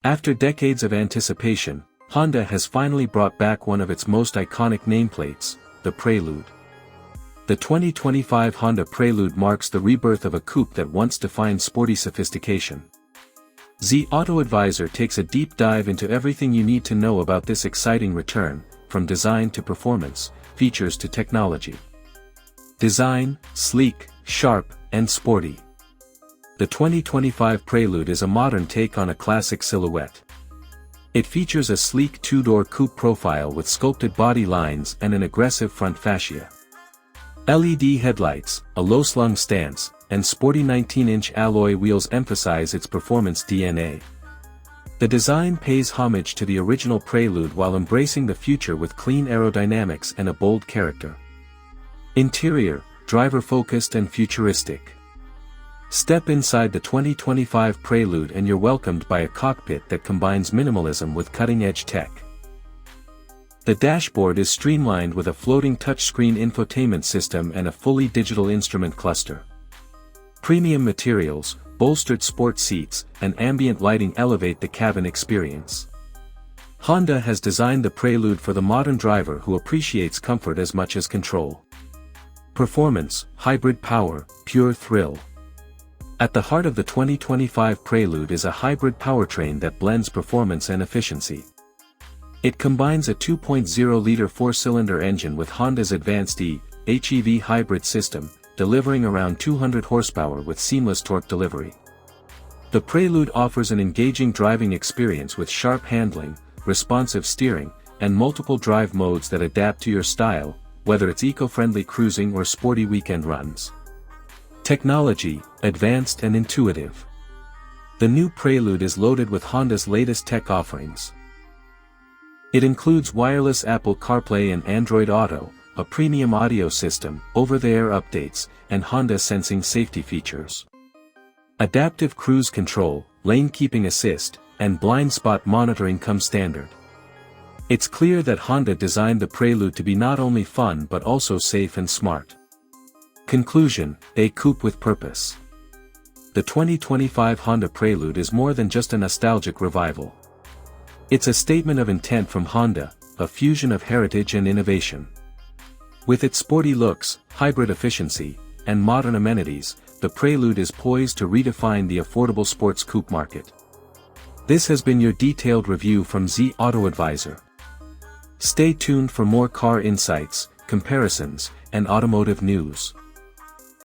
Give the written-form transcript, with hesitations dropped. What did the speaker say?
After decades of anticipation, Honda has finally brought back one of its most iconic nameplates, the Prelude. The 2025 Honda Prelude marks the rebirth of a coupe that once defined sporty sophistication. Zee AutoAdvisor takes a deep dive into everything you need to know about this exciting return, from design to performance, features to technology. Design: sleek, sharp, and sporty. The 2025 Prelude is a modern take on a classic silhouette. It features a sleek two-door coupe profile with sculpted body lines and an aggressive front fascia. LED headlights, a low-slung stance, and sporty 19-inch alloy wheels emphasize its performance DNA. The design pays homage to the original Prelude while embracing the future with clean aerodynamics and a bold character. Interior: driver-focused and futuristic. Step inside the 2025 Prelude and you're welcomed by a cockpit that combines minimalism with cutting-edge tech. The dashboard is streamlined with a floating touchscreen infotainment system and a fully digital instrument cluster. Premium materials, bolstered sport seats, and ambient lighting elevate the cabin experience. Honda has designed the Prelude for the modern driver who appreciates comfort as much as control. Performance: hybrid power, pure thrill. At the heart of the 2025 Prelude is a hybrid powertrain that blends performance and efficiency. It combines a 2.0-liter four-cylinder engine with Honda's advanced e-HEV hybrid system, delivering around 200 horsepower with seamless torque delivery. The Prelude offers an engaging driving experience with sharp handling, responsive steering, and multiple drive modes that adapt to your style, whether it's eco-friendly cruising or sporty weekend runs. Technology: advanced and intuitive. The new Prelude is loaded with Honda's latest tech offerings. It includes wireless Apple CarPlay and Android Auto, a premium audio system, over-the-air updates, and Honda sensing safety features. Adaptive cruise control, lane keeping assist, and blind spot monitoring come standard. It's clear that Honda designed the Prelude to be not only fun but also safe and smart. Conclusion: a coupe with purpose. The 2025 Honda Prelude is more than just a nostalgic revival. It's a statement of intent from Honda, a fusion of heritage and innovation. With its sporty looks, hybrid efficiency, and modern amenities, the Prelude is poised to redefine the affordable sports coupe market. This has been your detailed review from Zee AutoAdvisor. Stay tuned for more car insights, comparisons, and automotive news.